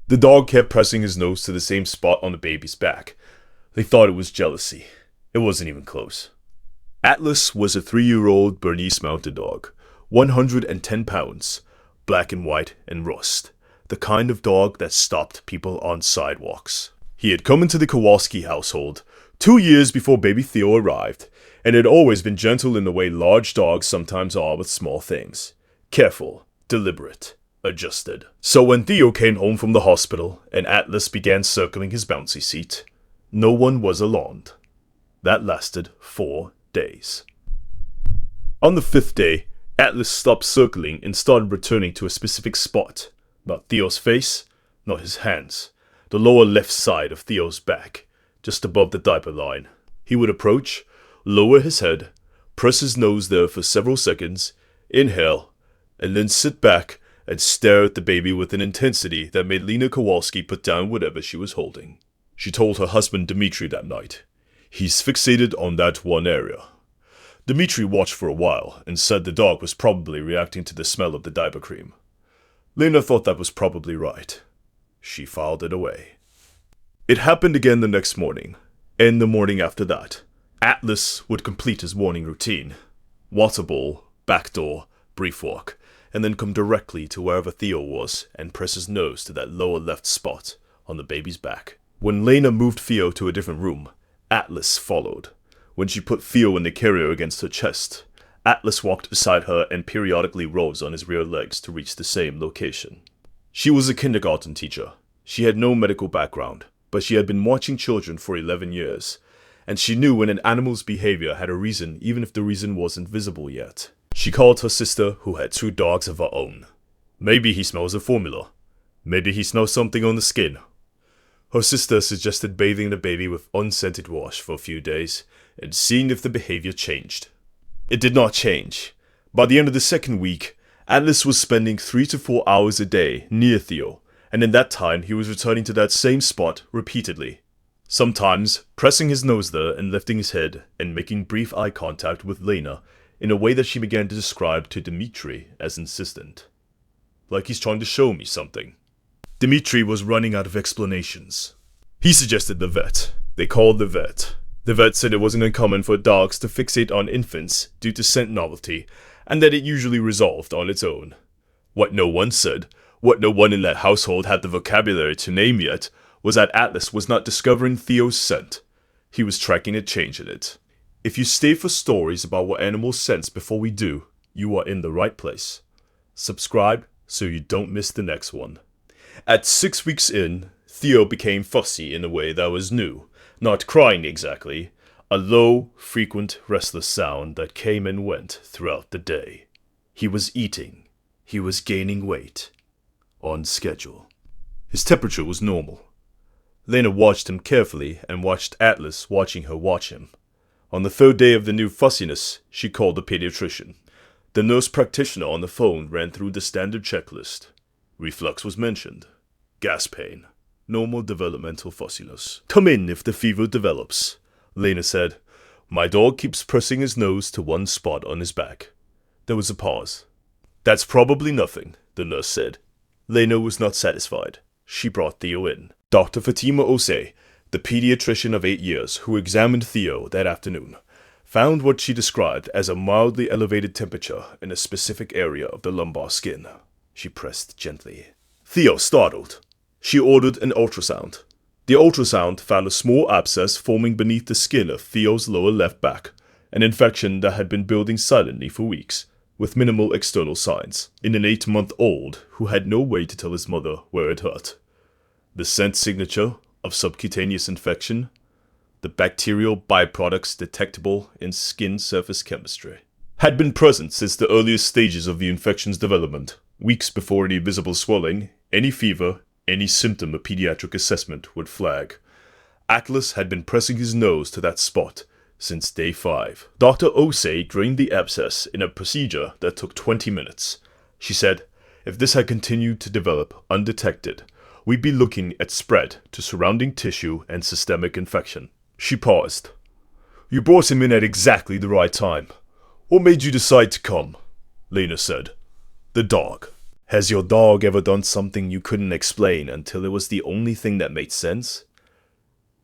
The dog kept pressing his nose to the same spot on the baby's back. They thought it was jealousy. It wasn't even close. Atlas was a 3-year-old Bernese Mountain Dog, 110 pounds, black and white and rust, the kind of dog that stopped people on sidewalks. He had come into the Kowalski household 2 years before baby Theo arrived, and had always been gentle in the way large dogs sometimes are with small things. Careful, deliberate, adjusted. So when Theo came home from the hospital and Atlas began circling his bouncy seat, no one was alarmed. That lasted 4 days. On the 5th day, Atlas stopped circling and started returning to a specific spot. Not Theo's face, not his hands. The lower left side of Theo's back, just above the diaper line. He would approach, lower his head, press his nose there for several seconds, inhale, and then sit back and stare at the baby with an intensity that made Lena Kowalski put down whatever she was holding. She told her husband Dmitri that night, "He's fixated on that one area." Dmitri watched for a while and said the dog was probably reacting to the smell of the diaper cream. Lena thought that was probably right. She filed it away. It happened again the next morning, and the morning after that. Atlas would complete his morning routine. Water bowl, back door, brief walk, and then come directly to wherever Theo was and press his nose to that lower left spot on the baby's back. When Lena moved Theo to a different room, Atlas followed. When she put Theo in the carrier against her chest, Atlas walked beside her and periodically rose on his rear legs to reach the same location. She was a kindergarten teacher. She had no medical background, but she had been watching children for 11 years, and she knew when an animal's behavior had a reason even if the reason wasn't visible yet. She called her sister, who had 2 dogs of her own. "Maybe he smells a formula. Maybe he smells something on the skin." Her sister suggested bathing the baby with unscented wash for a few days and seeing if the behavior changed. It did not change. By the end of the 2nd week, Atlas was spending 3 to 4 hours a day near Theo, and in that time he was returning to that same spot repeatedly. Sometimes pressing his nose there and lifting his head and making brief eye contact with Lena in a way that she began to describe to Dmitri as insistent. Like he's trying to show me something. Dmitri was running out of explanations. He suggested the vet. They called the vet. The vet said it wasn't uncommon for dogs to fixate on infants due to scent novelty, and that it usually resolved on its own. What no one said, what no one in that household had the vocabulary to name yet, was that Atlas was not discovering Theo's scent. He was tracking a change in it. If you stay for stories about what animals sense before we do, you are in the right place. Subscribe so you don't miss the next one. At 6 weeks in, Theo became fussy in a way that was new. Not crying exactly, a low, frequent, restless sound that came and went throughout the day. He was eating. He was gaining weight. On schedule. His temperature was normal. Lena watched him carefully and watched Atlas watching her watch him. On the 3rd day of the new fussiness, she called the pediatrician. The nurse practitioner on the phone ran through the standard checklist. Reflux was mentioned. Gas pain. Normal developmental fussiness. "Come in if the fever develops," Lena said. "My dog keeps pressing his nose to one spot on his back." There was a pause. "That's probably nothing," the nurse said. Lena was not satisfied. She brought Theo in. Dr. Fatima Osei, the pediatrician of 8 years who examined Theo that afternoon, found what she described as a mildly elevated temperature in a specific area of the lumbar skin. She pressed gently. Theo startled. She ordered an ultrasound. The ultrasound found a small abscess forming beneath the skin of Theo's lower left back, an infection that had been building silently for weeks, with minimal external signs, in an 8-month-old who had no way to tell his mother where it hurt. The scent signature of subcutaneous infection, the bacterial byproducts detectable in skin surface chemistry, had been present since the earliest stages of the infection's development, weeks before any visible swelling, any fever, any symptom a pediatric assessment would flag. Atlas had been pressing his nose to that spot since day 5. Dr. Osei drained the abscess in a procedure that took 20 minutes. She said, if this had continued to develop undetected, we'd be looking at spread to surrounding tissue and systemic infection. She paused. "You brought him in at exactly the right time. What made you decide to come?" Lena said. "The dog." Has your dog ever done something you couldn't explain until it was the only thing that made sense?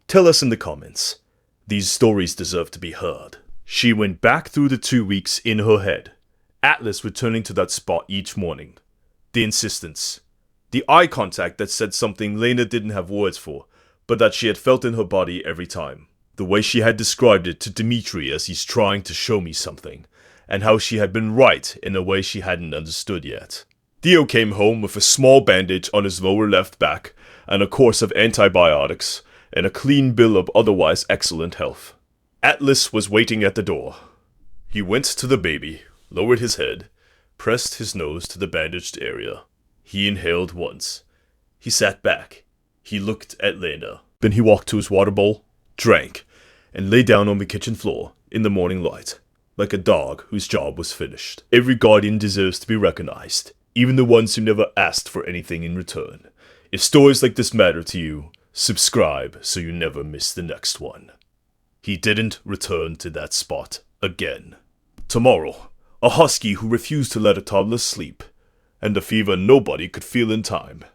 Tell us in the comments. These stories deserve to be heard. She went back through the 2 weeks in her head. Atlas returning to that spot each morning. The insistence. The eye contact that said something Lena didn't have words for, but that she had felt in her body every time. The way she had described it to Dimitri as he's trying to show me something, and how she had been right in a way she hadn't understood yet. Theo came home with a small bandage on his lower left back, and a course of antibiotics, and a clean bill of otherwise excellent health. Atlas was waiting at the door. He went to the baby, lowered his head, pressed his nose to the bandaged area. He inhaled once. He sat back. He looked at Lena. Then he walked to his water bowl, drank, and lay down on the kitchen floor in the morning light, like a dog whose job was finished. Every guardian deserves to be recognized, even the ones who never asked for anything in return. If stories like this matter to you, subscribe so you never miss the next one. He didn't return to that spot again. Tomorrow, a husky who refused to let a toddler sleep, and a fever nobody could feel in time.